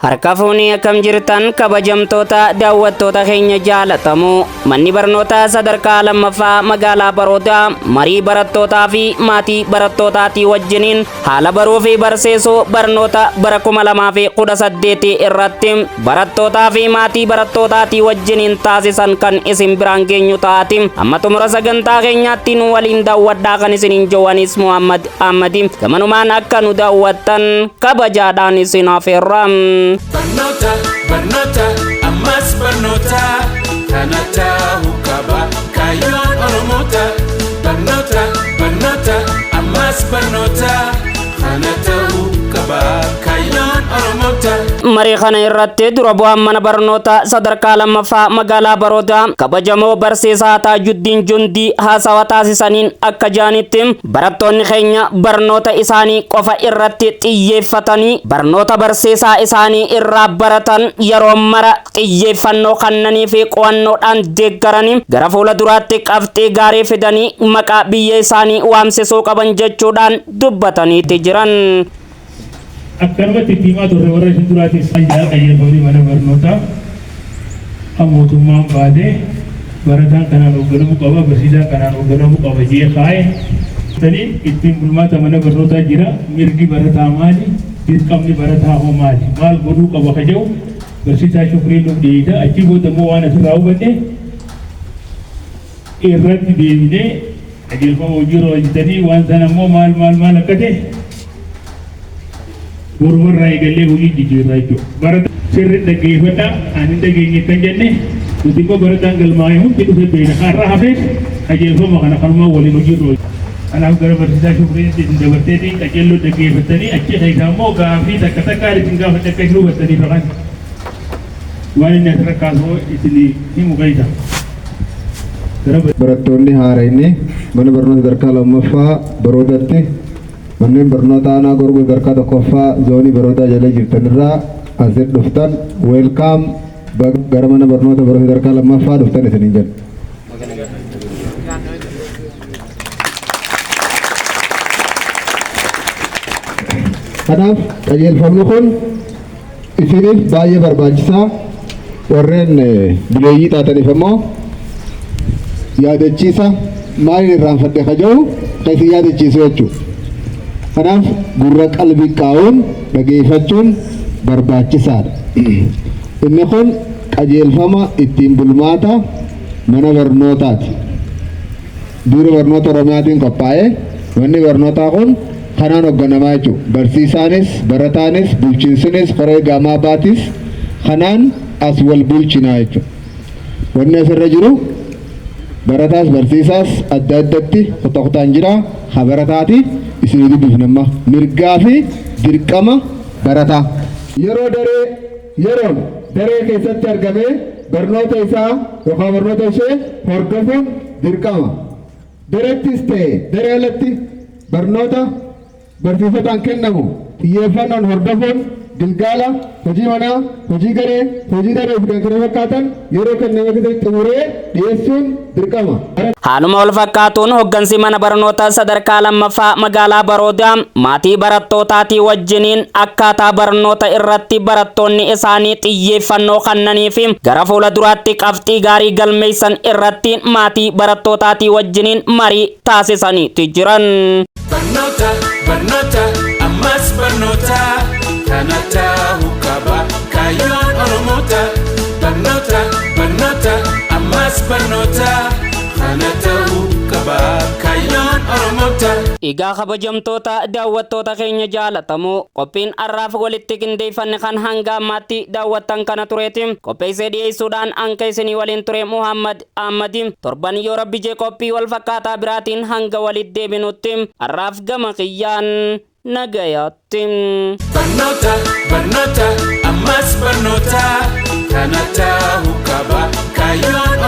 Harka fuunii akkam jirtan kabajamtoota daawwattoota keenya jaalatamu manni barnootaa sadarkaa lammaffaa magaalaa Baroodaa marii barattootaa fi maatii barattootaati wajjiniin haala baruu fi barsiisuu barnoota bara 2018 irratti barattootaa fi maatii barattootaati wajjiniin taasisan kan isin biraan geenyu taati. Amma xumura sagantaa keenyaatti nu waliin daawwadhaa kan isiniin jawwanis Muhammad Ahmadi gamanumaan akka nu daawwattan kabajaadhaan isin affeerra. Barnota, ammas barnota, kanata hukaba, kayon oromota. Barnota, ammas barnota, kanata hukaba, kayon oromota. Marii kana irratti dura bu'aan mana barnoota sadarkaa lammaffaa magaalaa Baroodaa kabajamoo barsiisaa Taajuddin Jundii haasawa taasisaniin akka jaanitti barattoonni keenya barnoota isaanii qofa irratti xiyyeeffatanii barnoota barsiisaa isaanii irraa baratan yeroo mara xiyyeeffannoo kannanii fi qo'annoodhaan deeggaranii gara fuula duraatti qabxii gaarii fidanii maqaa biyya isaanii waamsisuu qaban jechuudhaan dubbataniiti jiran. Akkanumatti ittiimaa turre warra isin duraatiin fayyaa qayyabamni mana barnootaa mootummaan baatee barataan kanaan hoogganamuu qaba barsiisaan kanaan hoogganamuu qaba jee kaa'e tanii ittiin bulmaata mana barnootaa jira mirgi barataa maali dirqamni barataa hoo maali maal godhuu qaba ka jedhu barsiisaa shukrii nuuf dhiyeessa achi booda immoo waan asirraa hubanne irratti deebinee qajeelfama hojiirra hojjetanii waan sana immoo maal akka ta'e warra eegalee hojii jijjiirraa jechuudha. Barata sirri dhaggeeffadhaa ani dhageenyettan jenne nuti immoo barataan galmaa'ee hundi dhufe beena har'a hafees qajeelfama kana kanumaa waliin hojiirra hojjetu. Kanaaf gara barsiisaa shukriitti isin dabarteetiin qajeelloo dhaggeeffattanii achi keessaa immoo gaaffii takka takkaan isin gaafadhe akka isin hubattaniif haqan. Waan inni asirra kaasuu isin himu qayyisa. Barattoonni haarayni mana barnoota sadarkaa lammaffaa Baroodatti manneen barnoota aanaa Gorgor sadarkaa tokkoffaa zoonii Baroodaa jala jirtanirraa asir dhuftan weelkaam gara mana barnoota barnoota sadarkaa lammaffaa dhuftan isiniin jenna. Kanaaf qajeelfamni kun isiniif baay'ee barbaachisaa warreen bileeyyii taataniif immoo yaadachiisa maaliin irraanfadhe ka jedhu kan isin yaadachiisu jechuudha. Kanaaf gurra qalbii kaa'uun dhageeffachuun barbaachisaadha. Inni kun qajeelfama ittiin bulmaata mana barnootaati. Biiroo barnoota Oromiyaatiin qophaa'ee manni barnootaa kun kanaan hoogganamaa jechuudha. Barsiisaanis, barataanis, bulchiinsinis, koree gaamaa baatis kanaan as wal bulchinaa jechuudha. Wanni asirra jiru barataas barsiisaas adda addatti kutaan jira ha barataati isin dubbifnamma mirgaa fi dirqama barataa yeroon daree keessatti argamee barnoota isaa yookaan barnoota ishee hordofuun dirqama dareettis ta'e daree alatti barnoota barsiisotaan kennamu xiyyeeffannoon hordofuun dilgaala hojii manaa hojii garee hojii daree fi kan kana fakkaatan yeroo kenname keessatti xumuree dhiyeessuun dirqama. Haaluma wal fakkaatuun hoggansi mana barnoota sadarkaa lammaffaa magaalaa Baroodaa maatii barattootaati wajjiniin akkaataa barnoota irratti barattoonni isaanii xiyyeeffannoo kannanii fi gara fuula duraatti qabxii gaarii galmeessan irratti maatii barattootaati wajjiniin marii taasisaniiti jiran. Barnota, ammas barnota, kanata hukaba, kayon oromota. Barnota, ammas barnota, kanata hukaba, kayon oromota. Egaa kabajamtoota daawwattoota keenya jaalatamoo qophiin har'aaf walitti qindeeffanne kan hanga ammaatti daawwattan kana tureeti. Qopheessee dhiyeessuudhaan anka isinii waliin ture Muhammad Ahmadi. Torban yoo rabbi jee qophii wal fakkaataa biraatiin hanga walitti deebinutti har'aaf gama kiyyaan nagayaatti. Barnota, ammas barnota, kanata hukaba, kayon